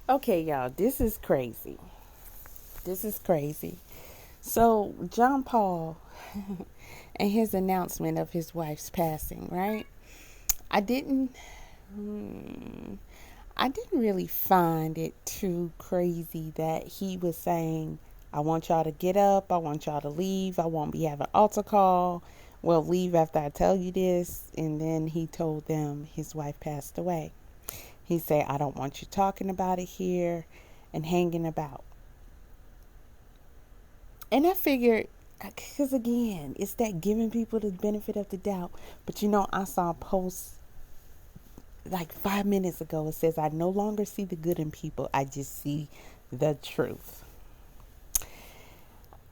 Okay, y'all, this is crazy. This is crazy. So, John Paul and his announcement of his wife's passing, right? I didn't I didn't really find it too crazy that he was saying, I want y'all to get up, I want y'all to leave, I won't be having altar call. Well, leave after I tell you this. And then he told them his wife passed away. He said, I don't want you talking about it here and hanging about. And I figured, because again, it's that giving people the benefit of the doubt. But I saw a post like 5 minutes ago. It says, I no longer see the good in people. I just see the truth.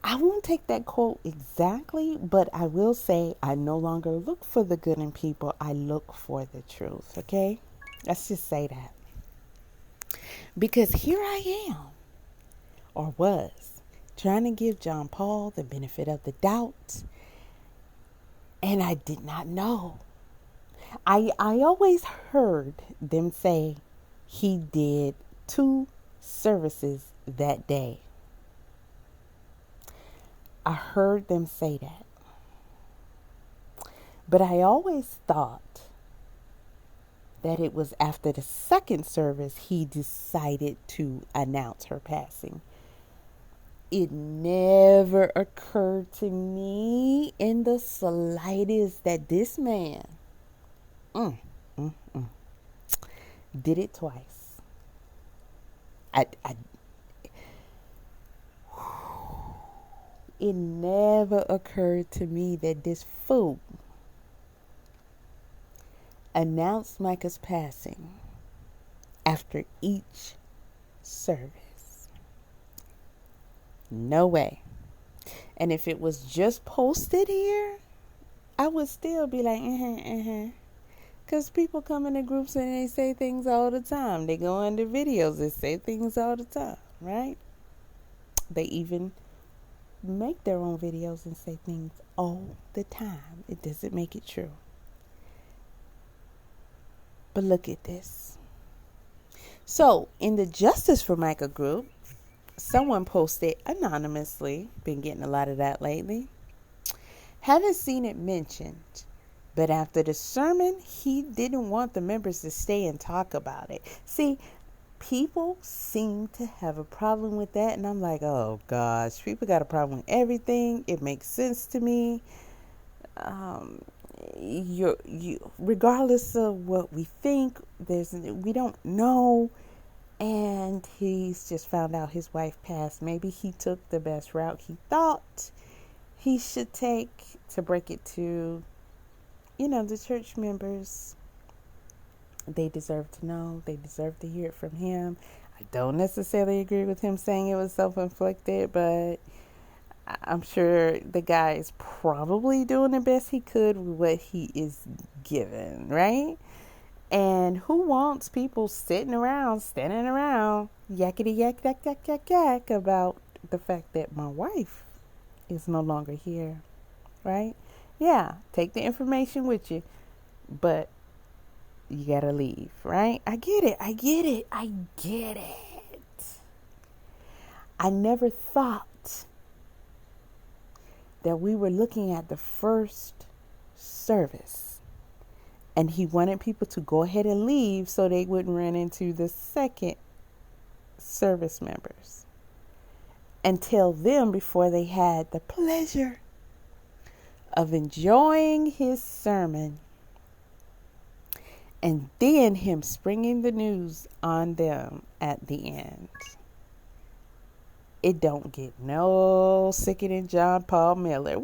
I won't take that quote exactly, but I will say I no longer look for the good in people. I look for the truth. Okay? Let's just say that. Because here I am, or was, trying to give John Paul the benefit of the doubt. And I did not know. I always heard them say he did 2 services that day. I heard them say that. But I always thought that it was after the second service he decided to announce her passing. It never occurred to me in the slightest that this man did it twice. It never occurred to me that this fool announced Micah's passing after each service. No way. And if it was just posted here, I would still be like, Because people come into groups and they say things all the time. They go into videos and say things all the time, right? They even make their own videos and say things all the time. It doesn't make it true. But look at this. So, in the Justice for Micah group, someone posted anonymously, been getting a lot of that lately. Haven't seen it mentioned, but after the sermon, he didn't want the members to stay and talk about it. See, people seem to have a problem with that, and I'm like, oh gosh, people got a problem with everything. It makes sense to me. Regardless of what we think, we don't know. And he's just found out his wife passed. Maybe he took the best route he thought he should take to break it to, the church members. They deserve to know. They deserve to hear it from him. I don't necessarily agree with him saying it was self-inflicted, but I'm sure the guy is probably doing the best he could with what he is given, right? And who wants people standing around, yakety yak, yak, yak, yak, yak about the fact that my wife is no longer here, right? Yeah, take the information with you, but you gotta leave, right? I get it. I never thought that we were looking at the first service. And he wanted people to go ahead and leave so they wouldn't run into the second service members and tell them before they had the pleasure of enjoying his sermon and then him springing the news on them at the end. It don't get no sicker than John Paul Miller.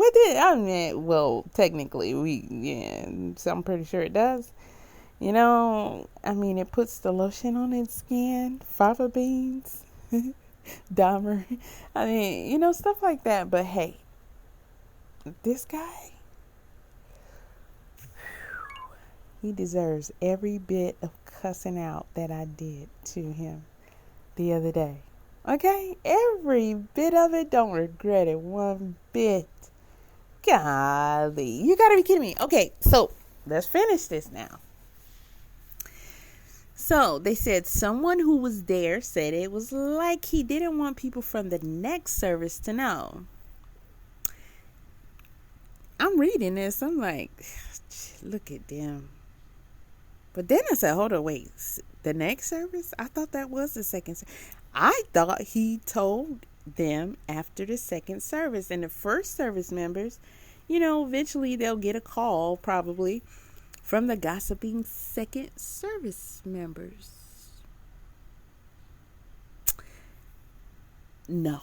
Technically, I'm pretty sure it does. It puts the lotion on its skin, fava beans, Dahmer. Stuff like that. But hey, this guy, he deserves every bit of cussing out that I did to him the other day. Okay? Every bit of it. Don't regret it one bit. Golly. You gotta be kidding me. Okay, so let's finish this now. So they said someone who was there said it was like he didn't want people from the next service to know. I'm reading this. I'm like, look at them. But then I said, hold on, wait. The next service? I thought that was the second service. I thought he told them after the second service. And the first service members, eventually they'll get a call probably from the gossiping second service members. No.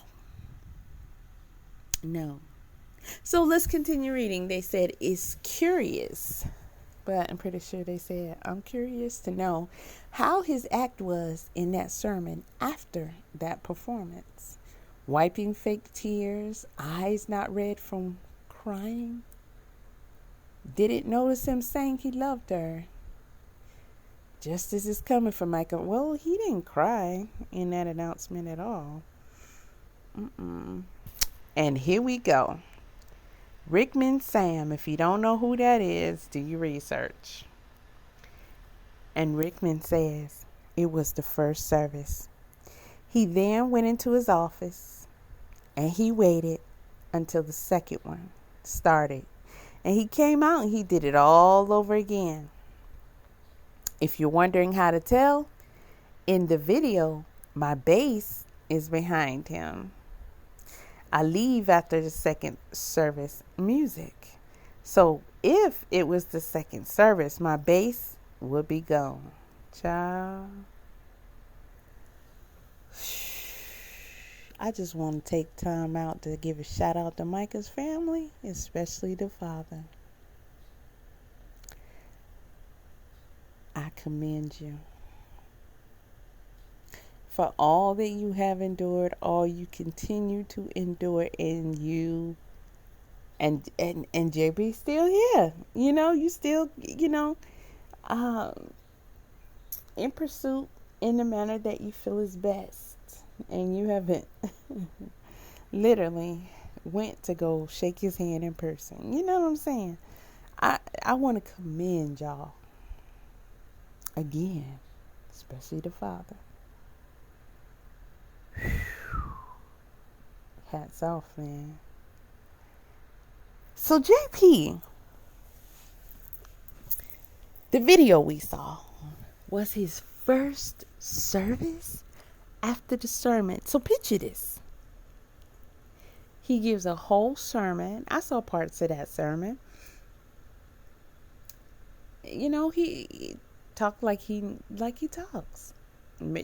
So let's continue reading. They said, it's curious, but I'm pretty sure they said, I'm curious to know how his act was in that sermon after that performance. Wiping fake tears, eyes not red from crying. Didn't notice him saying he loved her. Justice is coming for Micah. Well, he didn't cry in that announcement at all. And here we go. Rickman Sam, if you don't know who that is, do your research. And Rickman says it was the first service. He then went into his office and he waited until the second one started. And he came out and he did it all over again. If you're wondering how to tell, in the video, my bass is behind him. I leave after the second service music. So if it was the second service, my bass would be gone. Child. I just want to take time out to give a shout out to Micah's family, especially the father. I commend you for all that you have endured, all you continue to endure, and you and JB still here. You still, in pursuit in the manner that you feel is best. And you haven't literally went to go shake his hand in person. You know what I'm saying? I want to commend y'all again, especially the father. Hats off, man. So JP, the video we saw was his first service after the sermon. So picture this. He gives a whole sermon. I saw parts of that sermon. He talked like he talks.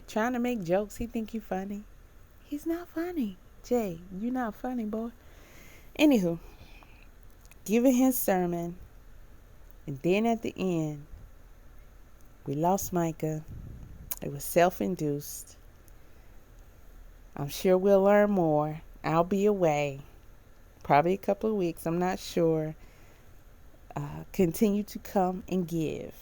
Trying to make jokes. He think he funny. He's not funny. Jay, you not funny, boy. Anywho, giving his sermon. And then at the end, we lost Micah. It was self-induced. I'm sure we'll learn more. I'll be away. Probably a couple of weeks. I'm not sure. Continue to come and give.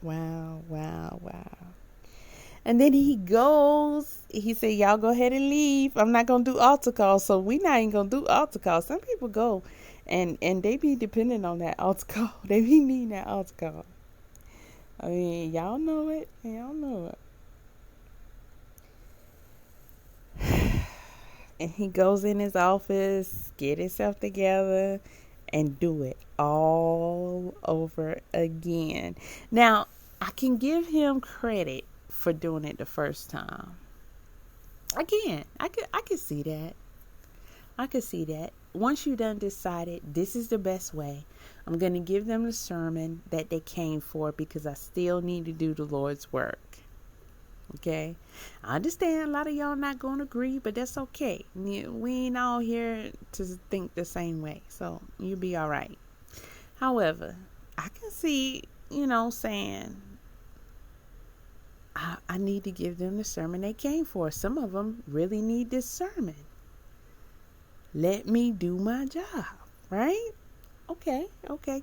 Wow. And then he goes. He said, y'all go ahead and leave. I'm not going to do altar call. So we not even going to do altar call. Some people go and they be dependent on that altar call. They be needing that altar call. I mean, y'all know it. And he goes in his office, get himself together, and do it all over again. Now, I can give him credit for doing it the first time. I can see that. I could see that. Once you done decided this is the best way, I'm going to give them the sermon that they came for because I still need to do the Lord's work. Okay? I understand a lot of y'all not going to agree, but that's okay. We ain't all here to think the same way. So you'll be all right. However, I can see, saying, I need to give them the sermon they came for. Some of them really need this sermon. Let me do my job, right? Okay,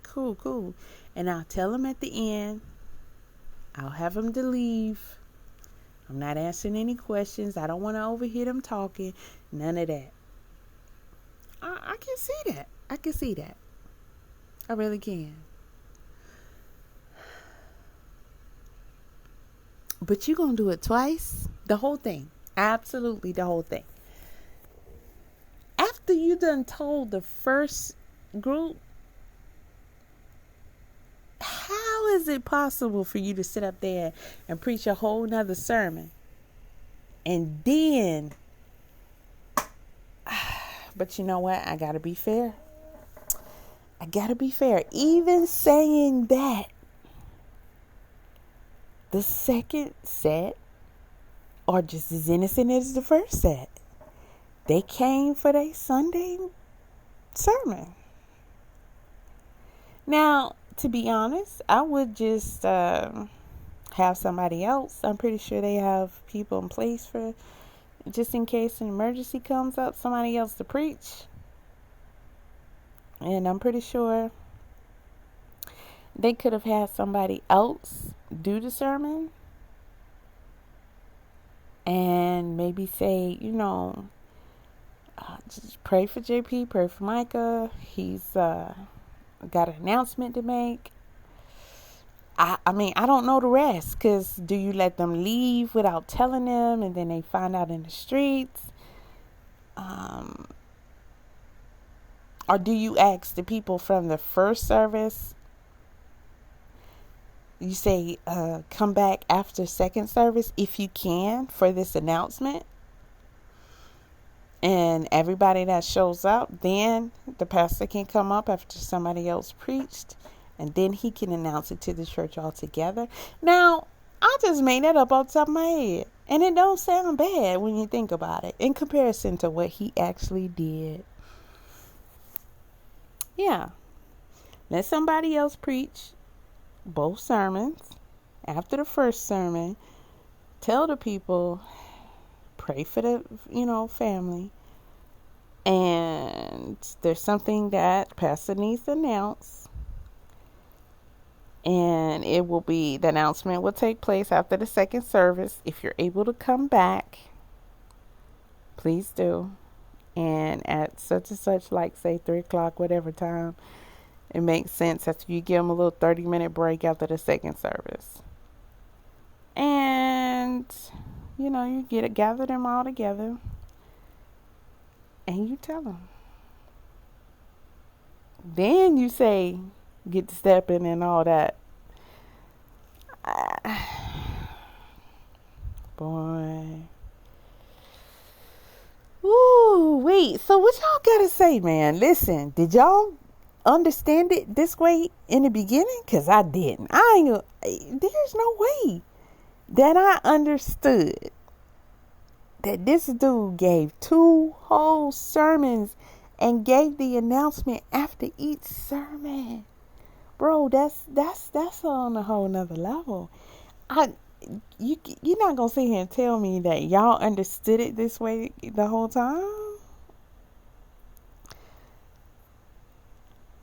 cool. And I'll tell them at the end, I'll have them to leave. I'm not answering any questions. I don't want to overhear them talking. None of that. I can see that. I really can. But you're going to do it twice? The whole thing. Absolutely the whole thing. After you done told the first group, how is it possible for you to sit up there and preach a whole nother sermon? And then, but you know what? I got to be fair. Even saying that, the second set are just as innocent as the first set. They came for their Sunday sermon. Now, to be honest, I would just have somebody else. I'm pretty sure they have people in place for, just in case an emergency comes up, somebody else to preach. And I'm pretty sure they could have had somebody else do the sermon and maybe say, just pray for JP, pray for Micah. He's got an announcement to make. I mean, I don't know the rest, because do you let them leave without telling them and then they find out in the streets? Or do you ask the people from the first service, you say, come back after second service if you can for this announcement? And everybody that shows up, then the pastor can come up after somebody else preached, and then he can announce it to the church altogether. Now, I just made that up off the top of my head, and it don't sound bad when you think about it in comparison to what he actually did. Yeah. Let somebody else preach both sermons. After the first sermon, tell the people, pray for the, family. And there's something that pastor needs to announce. And the announcement will take place after the second service. If you're able to come back, please do. And at such and such, like say 3 o'clock, whatever time it makes sense, after you give them a little 30-minute break after the second service. And, you gather them all together and you tell them. Then you say, get to stepping and all that. Boy. Ooh, wait. So what y'all gotta say, man? Listen, did y'all understand it this way in the beginning? Because I didn't. There's no way that I understood that this dude gave 2 whole sermons and gave the announcement after each sermon. Bro, that's on a whole nother level. You're not gonna sit here and tell me that y'all understood it this way the whole time?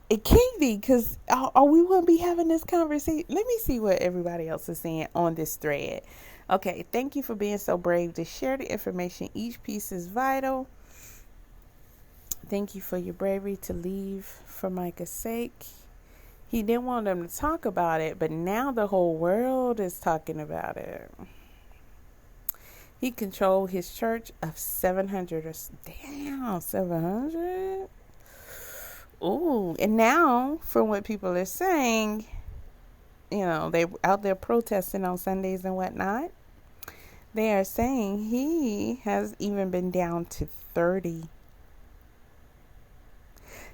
It can't be, because we wouldn't be having this conversation. Let me see what everybody else is saying on this thread. Okay, thank you for being so brave to share the information. Each piece is vital. Thank you for your bravery to leave for Micah's sake. He didn't want them to talk about it, but now the whole world is talking about it. He controlled his church of 700. Damn, 700? Ooh, and now, from what people are saying, they out there protesting on Sundays and whatnot. They are saying he has even been down to 30.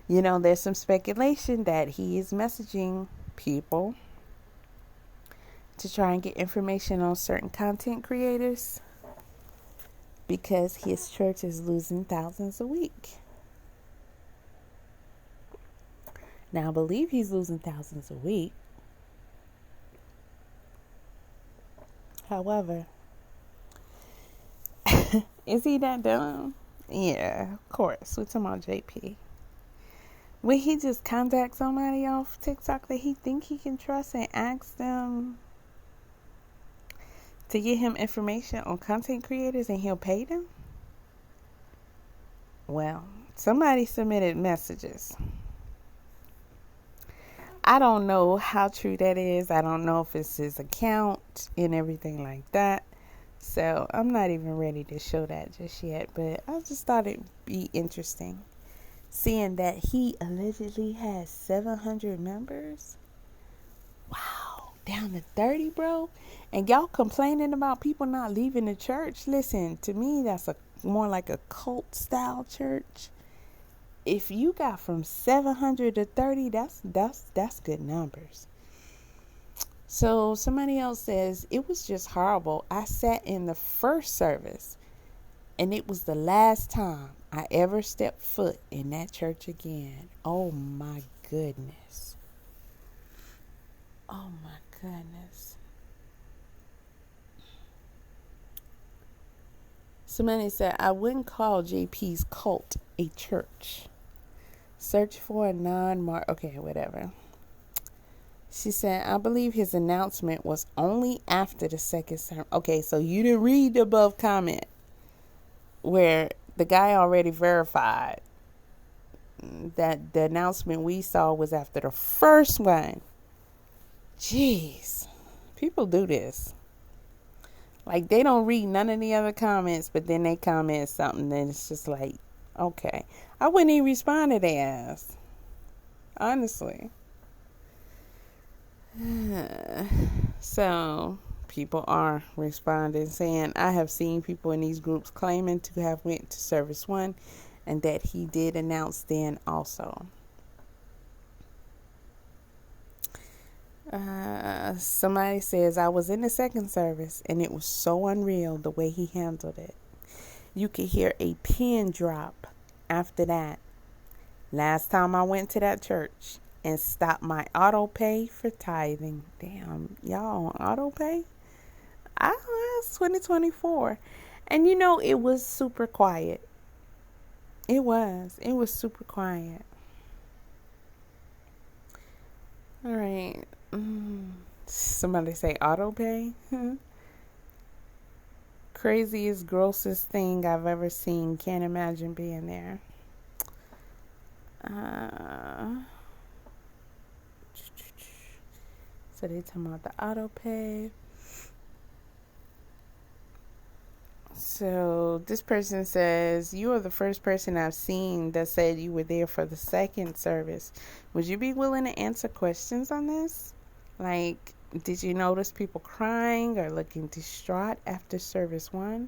There's some speculation that he is messaging people to try and get information on certain content creators, because his church is losing thousands a week. Now, I believe he's losing thousands a week. However, is he that dumb? Yeah, of course. We're talking about JP. Will he just contact somebody off TikTok that he think he can trust and ask them to get him information on content creators, and he'll pay them? Well, somebody submitted messages. I don't know how true that is. I don't know if it's his account and everything like that. So I'm not even ready to show that just yet. But I just thought it'd be interesting. Seeing that he allegedly has 700 members. Wow. Down to 30, bro. And y'all complaining about people not leaving the church. Listen, to me, that's more like a cult style church. If you got from 700 to 30, that's good numbers. So somebody else says, it was just horrible. I sat in the first service, and it was the last time I ever stepped foot in that church again. Oh my goodness. Oh my goodness. Somebody said, I wouldn't call JP's cult a church. Search for a okay, whatever. She said, I believe his announcement was only after the second sermon. Okay, so you didn't read the above comment where the guy already verified that the announcement we saw was after the first one. Jeez, people do this. Like, they don't read none of the other comments, but then they comment something, and it's just like, okay. I wouldn't even respond to their ass. Honestly. So, people are responding, saying, I have seen people in these groups claiming to have went to service 1, and that he did announce then also. Somebody says, I was in the second service, and it was so unreal the way he handled it. You could hear a pin drop after that. Last time I went to that church and stopped my auto pay for tithing. Damn, y'all on auto pay? It's 2024. And it was super quiet. It was super quiet. All right. Somebody say auto pay? Craziest, grossest thing I've ever seen. Can't imagine being there. So they talking about the auto pay. So this person says, you are the first person I've seen that said you were there for the second service. Would you be willing to answer questions on this? Like, did you notice people crying or looking distraught after service 1?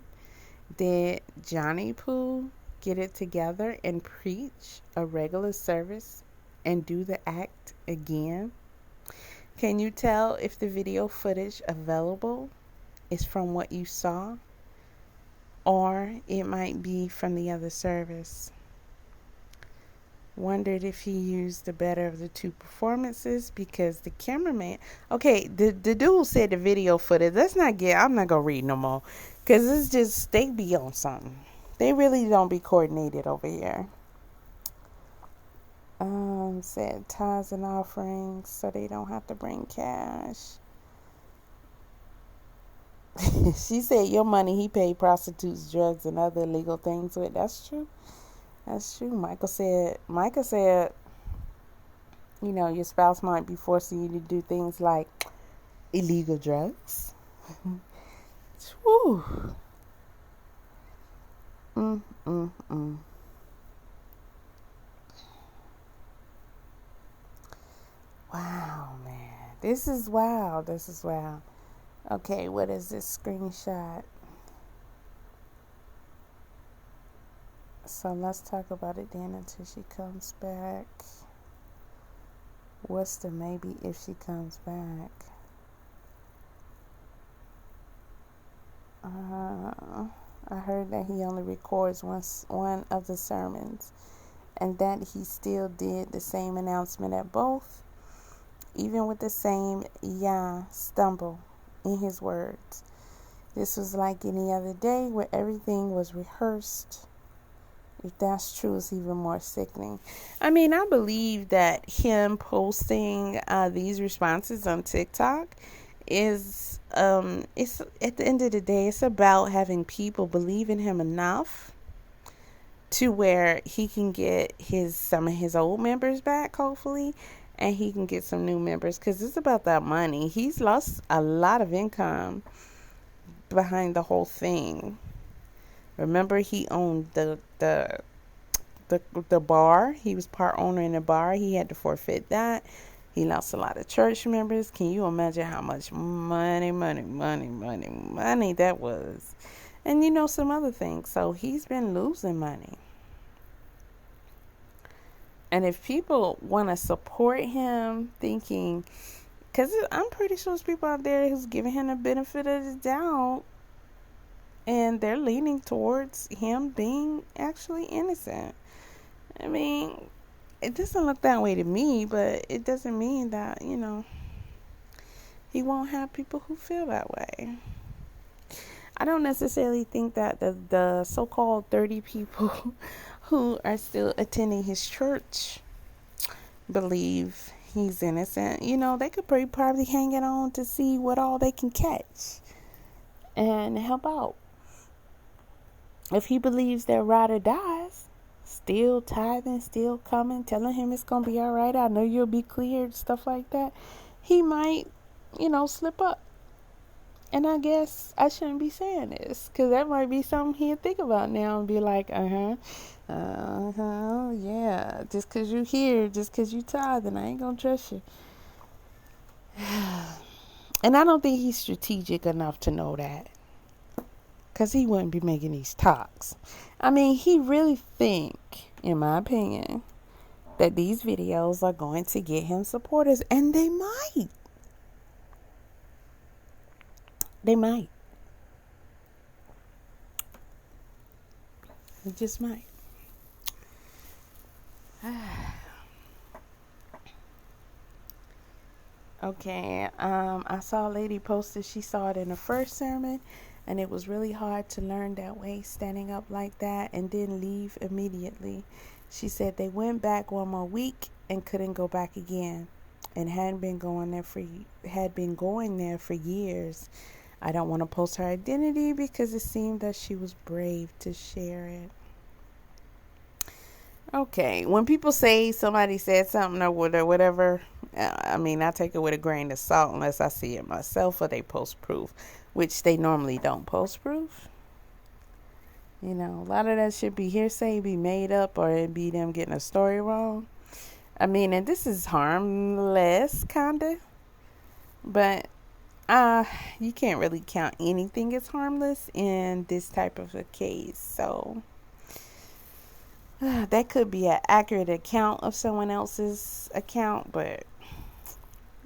Did Johnny Pooh get it together and preach a regular service and do the act again? Can you tell if the video footage available is from what you saw, or it might be from the other service? Wondered if he used the better of the two performances because the cameraman. Okay, the dude said the video footage. I'm not gonna read no more because it's just they be on something. They really don't be coordinated over here. Said tithes and offerings so they don't have to bring cash. She said your money he paid prostitutes, drugs, and other illegal things with. That's true. That's true. Micah said, your spouse might be forcing you to do things like illegal drugs. Whew. Wow, man. This is wild. Okay, what is this screenshot? So let's talk about it then until she comes back. What's the maybe if she comes back? I heard that he only records one of the sermons, and that he still did the same announcement at both, even with the same stumble in his words. This was like any other day where everything was rehearsed. If that's true, it's even more sickening. I mean, I believe that him posting these responses on TikTok is, it's at the end of the day, it's about having people believe in him enough to where he can get some of his old members back, hopefully, and he can get some new members, because it's about that money. He's lost a lot of income behind the whole thing. Remember, he owned the bar. He was part owner in the bar. He had to forfeit that. He lost a lot of church members. Can you imagine how much money that was? And some other things. So he's been losing money. And if people want to support him, thinking, because I'm pretty sure there's people out there who's giving him the benefit of the doubt, and they're leaning towards him being actually innocent. I mean, it doesn't look that way to me, but it doesn't mean that, he won't have people who feel that way. I don't necessarily think that the so-called 30 people who are still attending his church believe he's innocent. They could probably hang it on to see what all they can catch and help out. If he believes that ride or dies, still tithing, still coming, telling him it's going to be all right, I know you'll be cleared, stuff like that, he might, slip up. And I guess I shouldn't be saying this, because that might be something he'll think about now and be like, yeah, just because you here, just because you tithing, I ain't going to trust you. And I don't think he's strategic enough to know that, because he wouldn't be making these talks. I mean, he really think, in my opinion, that these videos are going to get him supporters, and they might. They might. It just might. Okay, I saw a lady posted, she saw it in the first sermon, and it was really hard to learn that way, standing up like that, and didn't leave immediately. She said they went back one more week and couldn't go back again, and had been going there for years. I don't want to post her identity because it seemed that she was brave to share it. Okay, when people say somebody said something or whatever, I take it with a grain of salt unless I see it myself or they post proof, which they normally don't post proof. A lot of that should be hearsay, be made up, or it be them getting a story wrong. And this is harmless, kinda, but you can't really count anything as harmless in this type of a case. So that could be an accurate account of someone else's account, but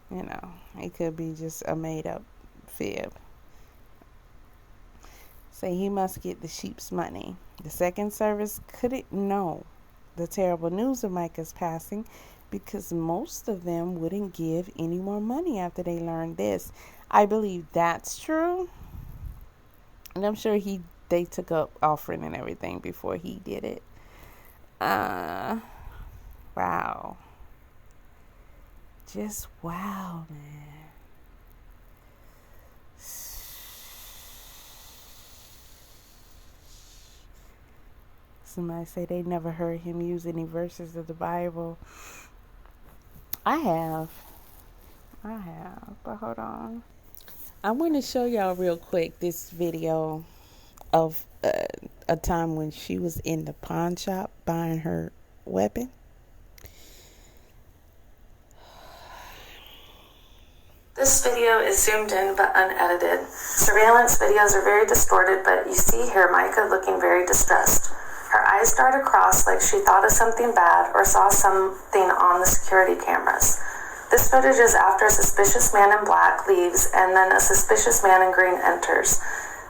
it could be just a made up fib. Say he must get the sheep's money. The second service couldn't know the terrible news of Micah's passing, because most of them wouldn't give any more money after they learned this. I believe that's true. And I'm sure they took up offering and everything before he did it. Wow. Just wow, man. Somebody say they never heard him use any verses of the Bible. I have, but hold on. I want to show y'all real quick this video of a time when she was in the pawn shop buying her weapon. This video is zoomed in but unedited. Surveillance videos are very distorted, but you see here Micah looking very distressed. Her eyes dart across like she thought of something bad or saw something on the security cameras. This footage is after a suspicious man in black leaves and then a suspicious man in green enters.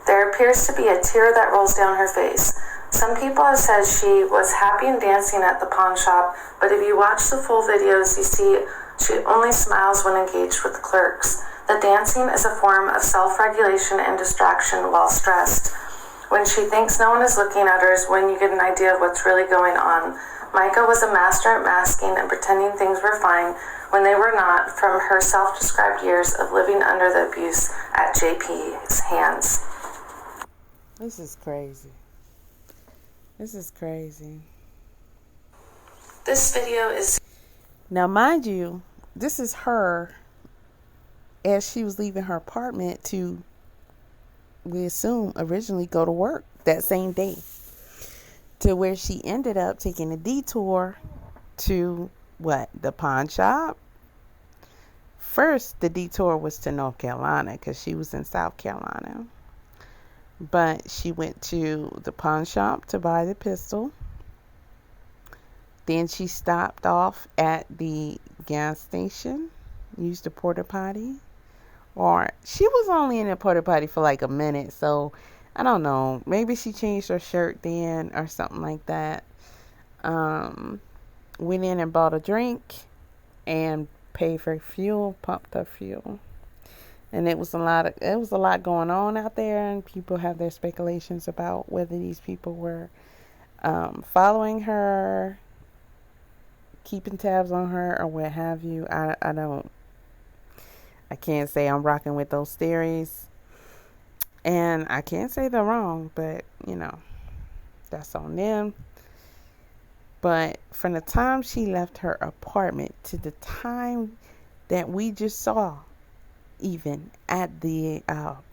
There appears to be a tear that rolls down her face. Some people have said she was happy and dancing at the pawn shop, but if you watch the full videos, you see she only smiles when engaged with the clerks. The dancing is a form of self-regulation and distraction while stressed. When she thinks no one is looking at her is when you get an idea of what's really going on. Micah was a master at masking and pretending things were fine when they were not, from her self-described years of living under the abuse at JP's hands. This is crazy. This video is... Now, mind you, this is her as she was leaving her apartment to, we assume, originally go to work that same day, to where she ended up taking a detour to the pawn shop. First, the detour was to North Carolina because she was in South Carolina. But she went to the pawn shop to buy the pistol. Then she stopped off at the gas station, used the porta potty. Or she was only in the porta potty for like a minute, so I don't know. Maybe she changed her shirt then or something like that. Went in and bought a drink and paid for fuel, pumped her fuel. And it was a lot going on out there, and people have their speculations about whether these people were following her, keeping tabs on her, or what have you. I can't say I'm rocking with those theories, and I can't say they're wrong, but that's on them. But from the time she left her apartment to the time that we just saw, even at the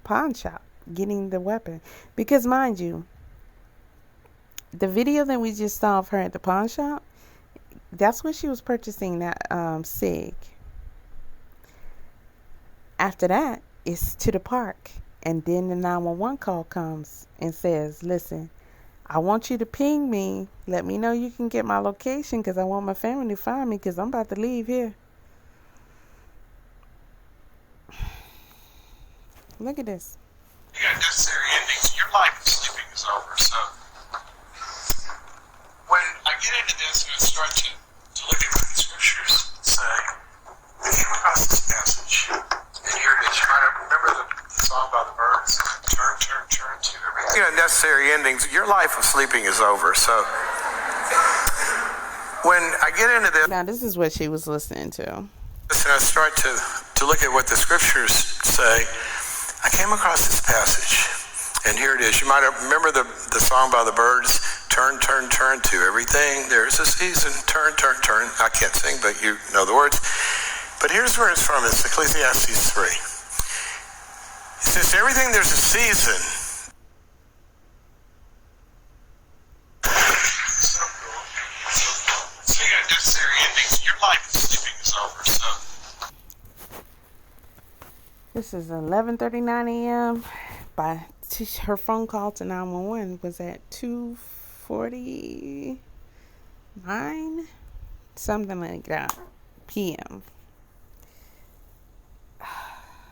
pawn shop, getting the weapon, because mind you, the video that we just saw of her at the pawn shop, that's when she was purchasing that SIG. After that, it's to the park, and then the 911 call comes and says, listen, I want you to ping me. Let me know you can get my location because I want my family to find me because I'm about to leave here. Look at this. You got necessary endings. Your life of sleeping is over. So when I get into this and I start to look at what the scriptures say, I came across this passage. And here it is. You might remember the song about the birds. Turn to everything. You got necessary endings. Your life of sleeping is over. So when I get into this, now this is what she was listening to. And I start to look at what the scriptures say. I came across this passage, and here it is. You might remember the song by the birds, turn to everything. There's a season, turn. I can't sing, but you know the words. But here's where it's from. It's Ecclesiastes 3. It says, everything there's a season. So cool. So you got necessary endings. Your life of sleeping is over, so. This is 11:39 a.m. Her phone call to 911 was at 2:49, something like that, p.m.